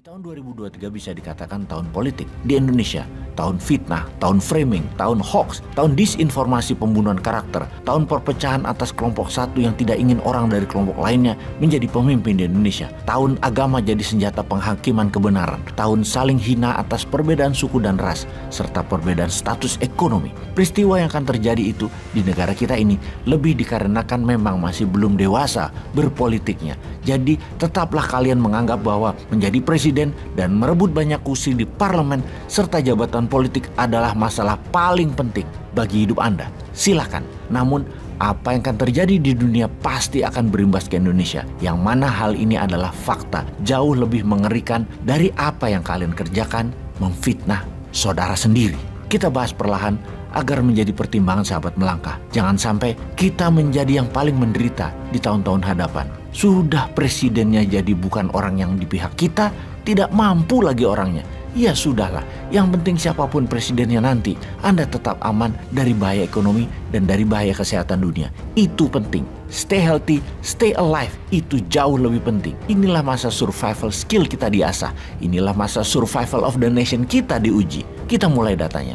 Tahun 2023 bisa dikatakan tahun politik di Indonesia. Tahun fitnah, tahun framing, tahun hoax, tahun disinformasi pembunuhan karakter, tahun perpecahan atas kelompok satu yang tidak ingin orang dari kelompok lainnya menjadi pemimpin di Indonesia. Tahun agama jadi senjata penghakiman kebenaran, tahun saling hina atas perbedaan suku dan ras, serta perbedaan status ekonomi. Peristiwa yang akan terjadi itu di negara kita ini lebih dikarenakan memang masih belum dewasa berpolitiknya. Jadi tetaplah kalian menganggap bahwa menjadi presiden dan merebut banyak kursi di parlemen serta jabatan politik adalah masalah paling penting bagi hidup Anda. Silakan. Namun apa yang akan terjadi di dunia pasti akan berimbas ke Indonesia. Yang mana hal ini adalah fakta jauh lebih mengerikan dari apa yang kalian kerjakan memfitnah saudara sendiri. Kita bahas perlahan agar menjadi pertimbangan sahabat melangkah. Jangan sampai kita menjadi yang paling menderita di tahun-tahun hadapan. Sudah presidennya jadi bukan orang yang di pihak kita, tidak mampu lagi orangnya. Ya sudahlah, yang penting siapapun presidennya nanti, Anda tetap aman dari bahaya ekonomi dan dari bahaya kesehatan dunia. Itu penting. Stay healthy, stay alive, itu jauh lebih penting. Inilah masa survival skill kita diasah. Inilah masa survival of the nation kita diuji. Kita mulai datanya.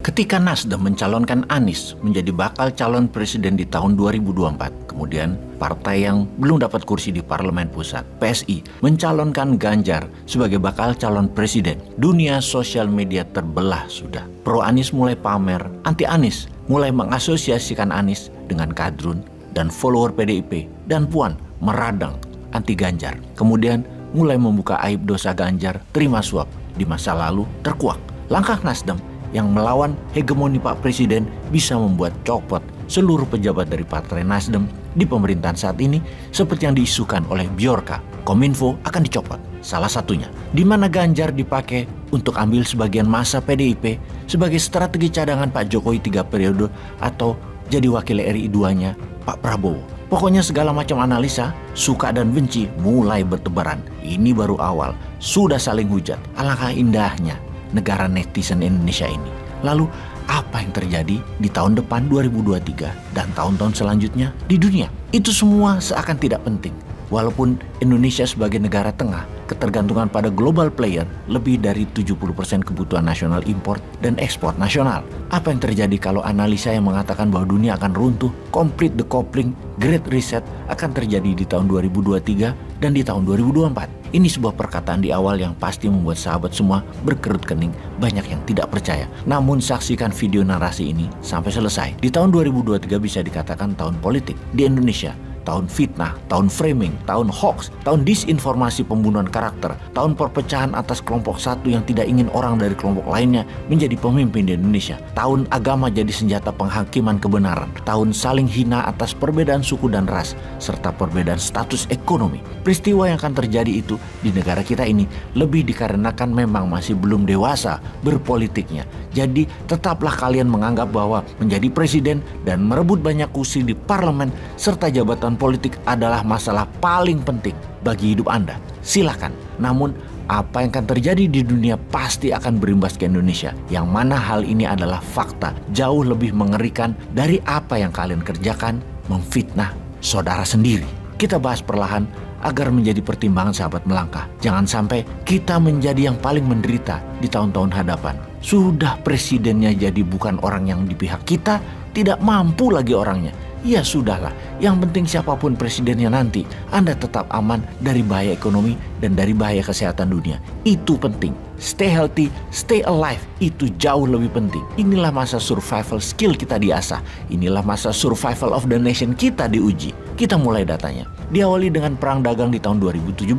Ketika Nasdem mencalonkan Anies menjadi bakal calon presiden di tahun 2024, kemudian partai yang belum dapat kursi di parlemen pusat, PSI, mencalonkan Ganjar sebagai bakal calon presiden. Dunia sosial media terbelah sudah. Pro Anies mulai pamer, anti Anies mulai mengasosiasikan Anies dengan kadrun dan follower PDIP, dan Puan meradang anti Ganjar. Kemudian mulai membuka aib dosa Ganjar terima suap di masa lalu terkuak. Langkah Nasdem yang melawan hegemoni Pak Presiden bisa membuat copot seluruh pejabat dari Partai Nasdem di pemerintahan saat ini, seperti yang diisukan oleh Bjorka. Kominfo akan dicopot, salah satunya. Di mana Ganjar dipakai untuk ambil sebagian masa PDIP sebagai strategi cadangan Pak Jokowi 3 periode atau jadi wakil RI 2-nya Pak Prabowo. Pokoknya segala macam analisa, suka dan benci mulai bertebaran. Ini baru awal, sudah saling hujat. Alangkah indahnya negara netizen Indonesia ini. Lalu apa yang terjadi di tahun depan 2023 dan tahun-tahun selanjutnya di dunia? Itu semua seakan tidak penting. Walaupun Indonesia sebagai negara tengah, ketergantungan pada global player lebih dari 70% kebutuhan nasional import dan ekspor nasional. Apa yang terjadi kalau analisa yang mengatakan bahwa dunia akan runtuh, complete decoupling, great reset akan terjadi di tahun 2023 dan di tahun 2024? Ini sebuah perkataan di awal yang pasti membuat sahabat semua berkerut kening, banyak yang tidak percaya. Namun saksikan video narasi ini sampai selesai. Di tahun 2023 bisa dikatakan tahun politik di Indonesia. Tahun fitnah, tahun framing, tahun hoax, tahun disinformasi pembunuhan karakter, tahun perpecahan atas kelompok satu yang tidak ingin orang dari kelompok lainnya menjadi pemimpin di Indonesia. Tahun agama jadi senjata penghakiman kebenaran, tahun saling hina atas perbedaan suku dan ras, serta perbedaan status ekonomi. Peristiwa yang akan terjadi itu di negara kita ini lebih dikarenakan memang masih belum dewasa berpolitiknya. Jadi tetaplah kalian menganggap bahwa menjadi presiden dan merebut banyak kursi di parlemen serta jabatan politik adalah masalah paling penting bagi hidup Anda. Silakan. Namun apa yang akan terjadi di dunia pasti akan berimbas ke Indonesia. Yang mana hal ini adalah fakta jauh lebih mengerikan dari apa yang kalian kerjakan memfitnah saudara sendiri. Kita bahas perlahan agar menjadi pertimbangan sahabat melangkah. Jangan sampai kita menjadi yang paling menderita di tahun-tahun hadapan. Sudah presidennya jadi bukan orang yang di pihak kita, tidak mampu lagi orangnya. Ya sudahlah, yang penting siapapun presidennya nanti, Anda tetap aman dari bahaya ekonomi dan dari bahaya kesehatan dunia. Itu penting. Stay healthy, stay alive, itu jauh lebih penting. Inilah masa survival skill kita diasah. Inilah masa survival of the nation kita diuji. Kita mulai datanya. Diawali dengan perang dagang di tahun 2017,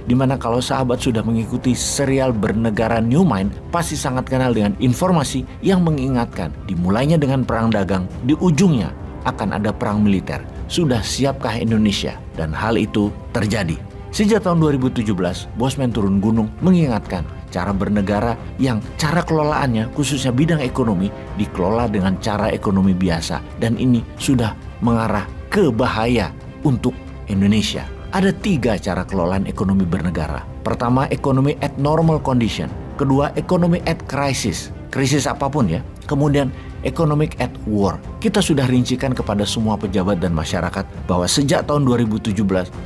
di mana kalau sahabat sudah mengikuti serial bernegara New Mind, pasti sangat kenal dengan informasi yang mengingatkan dimulainya dengan perang dagang, di ujungnya akan ada perang militer. Sudah siapkah Indonesia? Dan hal itu terjadi. Sejak tahun 2017, Bosman turun gunung mengingatkan cara bernegara yang cara kelolaannya khususnya bidang ekonomi dikelola dengan cara ekonomi biasa. Dan ini sudah mengarah ke bahaya untuk Indonesia. Ada 3 cara kelolaan ekonomi bernegara. Pertama, ekonomi at normal condition. Kedua, ekonomi at crisis. Krisis apapun ya. Kemudian economic at war. Kita sudah rincikan kepada semua pejabat dan masyarakat bahwa sejak tahun 2017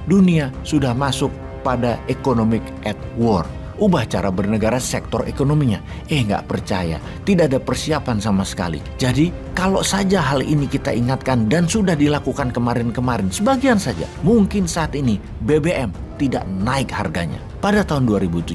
dunia sudah masuk pada economic at war. Ubah cara bernegara, sektor ekonominya. Nggak percaya, tidak ada persiapan sama sekali. Jadi kalau saja hal ini kita ingatkan dan sudah dilakukan kemarin-kemarin, sebagian saja, mungkin saat ini BBM tidak naik harganya. Pada tahun 2017,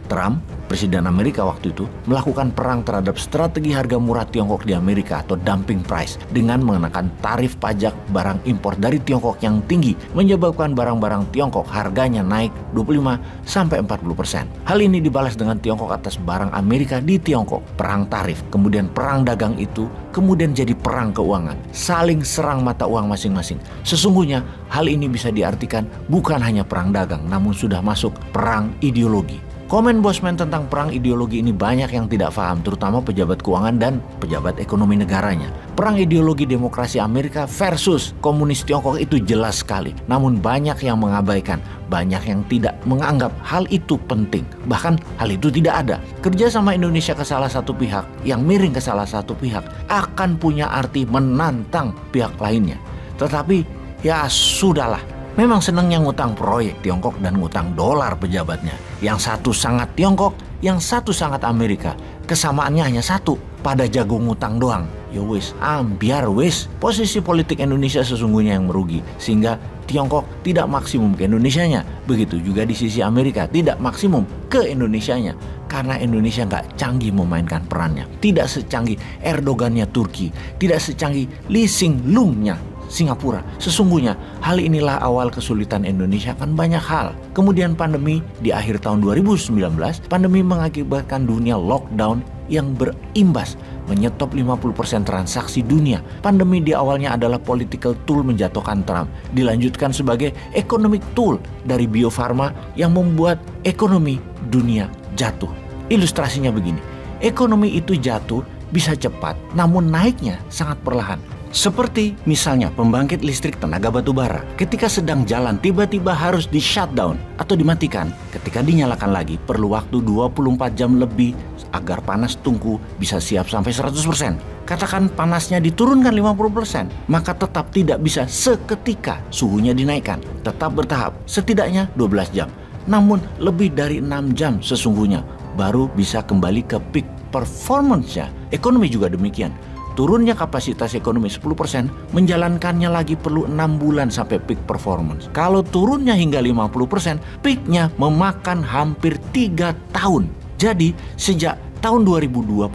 Trump, Presiden Amerika waktu itu, melakukan perang terhadap strategi harga murah Tiongkok di Amerika atau dumping price dengan mengenakan tarif pajak barang impor dari Tiongkok yang tinggi, menyebabkan barang-barang Tiongkok harganya naik 25-40%. Hal ini dibalas dengan Tiongkok atas barang Amerika di Tiongkok. Perang tarif, kemudian perang dagang itu, kemudian jadi perang keuangan, saling serang mata uang masing-masing. Sesungguhnya hal ini bisa diartikan bukan hanya perang dagang, namun sudah masuk perang ideologi. Komen Bosman tentang perang ideologi ini banyak yang tidak paham, terutama pejabat keuangan dan pejabat ekonomi negaranya. Perang ideologi demokrasi Amerika versus komunis Tiongkok itu jelas sekali. Namun banyak yang mengabaikan, banyak yang tidak menganggap hal itu penting. Bahkan hal itu tidak ada. Kerjasama Indonesia ke salah satu pihak, yang miring ke salah satu pihak, akan punya arti menantang pihak lainnya. Tetapi ya sudahlah. Memang senangnya ngutang proyek Tiongkok dan ngutang dolar pejabatnya. Yang satu sangat Tiongkok, yang satu sangat Amerika. Kesamaannya hanya satu, pada jago ngutang doang. Ya wis, biar wis. Posisi politik Indonesia sesungguhnya yang merugi. Sehingga Tiongkok tidak maksimum ke Indonesianya. Begitu juga di sisi Amerika, tidak maksimum ke Indonesianya. Karena Indonesia nggak canggih memainkan perannya. Tidak secanggih Erdogannya Turki. Tidak secanggih Lee Hsien Loongnya Singapura. Sesungguhnya hal inilah awal kesulitan Indonesia akan banyak hal. Kemudian pandemi di akhir tahun 2019, pandemi mengakibatkan dunia lockdown yang berimbas menyetop 50% transaksi dunia. Pandemi di awalnya adalah political tool menjatuhkan Trump, dilanjutkan sebagai economic tool dari Bio Farma yang membuat ekonomi dunia jatuh. Ilustrasinya begini, ekonomi itu jatuh bisa cepat, namun naiknya sangat perlahan. Seperti misalnya pembangkit listrik tenaga batu bara. Ketika sedang jalan tiba-tiba harus di shutdown atau dimatikan. Ketika dinyalakan lagi perlu waktu 24 jam lebih agar panas tungku bisa siap sampai 100%. Katakan panasnya diturunkan 50%, maka tetap tidak bisa seketika suhunya dinaikkan. Tetap bertahap, setidaknya 12 jam. Namun lebih dari 6 jam sesungguhnya baru bisa kembali ke peak performance-nya. Ekonomi juga demikian. Turunnya kapasitas ekonomi 10%, menjalankannya lagi perlu 6 bulan sampai peak performance. Kalau turunnya hingga 50%, peaknya memakan hampir 3 tahun. Jadi sejak tahun 2020,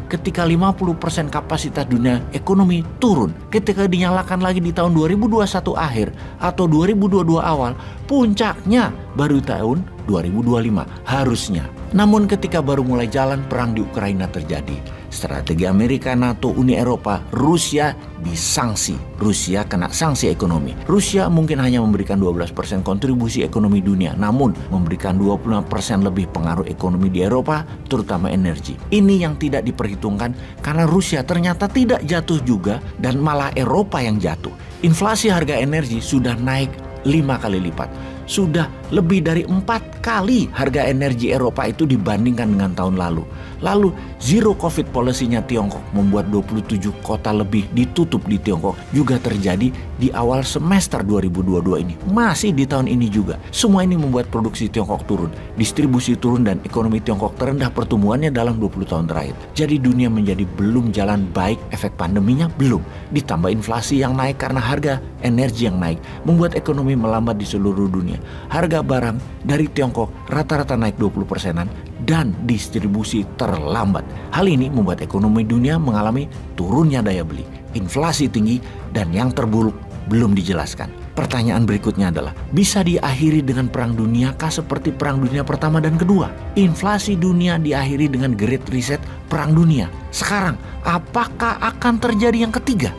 ketika 50% kapasitas dunia ekonomi turun, ketika dinyalakan lagi di tahun 2021 akhir atau 2022 awal, puncaknya baru tahun 2025 harusnya. Namun ketika baru mulai jalan, perang di Ukraina terjadi. Strategi Amerika, NATO, Uni Eropa, Rusia disanksi. Rusia kena sanksi ekonomi. Rusia mungkin hanya memberikan 12% kontribusi ekonomi dunia, namun memberikan 25% lebih pengaruh ekonomi di Eropa, terutama energi. Ini yang tidak diperhitungkan karena Rusia ternyata tidak jatuh juga dan malah Eropa yang jatuh. Inflasi harga energi sudah naik 5 kali lipat. Sudah lebih dari 4 kali harga energi Eropa itu dibandingkan dengan tahun lalu. Lalu zero covid policy-nya Tiongkok membuat 27 kota lebih ditutup di Tiongkok juga terjadi di awal semester 2022 ini. Masih di tahun ini juga. Semua ini membuat produksi Tiongkok turun, distribusi turun dan ekonomi Tiongkok terendah pertumbuhannya dalam 20 tahun terakhir. Jadi dunia menjadi belum jalan baik, efek pandeminya belum. Ditambah inflasi yang naik karena harga energi yang naik membuat ekonomi melambat di seluruh dunia. Harga barang dari Tiongkok rata-rata naik 20%-an dan distribusi terlambat. Hal ini membuat ekonomi dunia mengalami turunnya daya beli, inflasi tinggi, dan yang terburuk belum dijelaskan. Pertanyaan berikutnya adalah, bisa diakhiri dengan perang dunia kah seperti perang dunia pertama dan kedua? Inflasi dunia diakhiri dengan Great Reset perang dunia. Sekarang, apakah akan terjadi yang ketiga?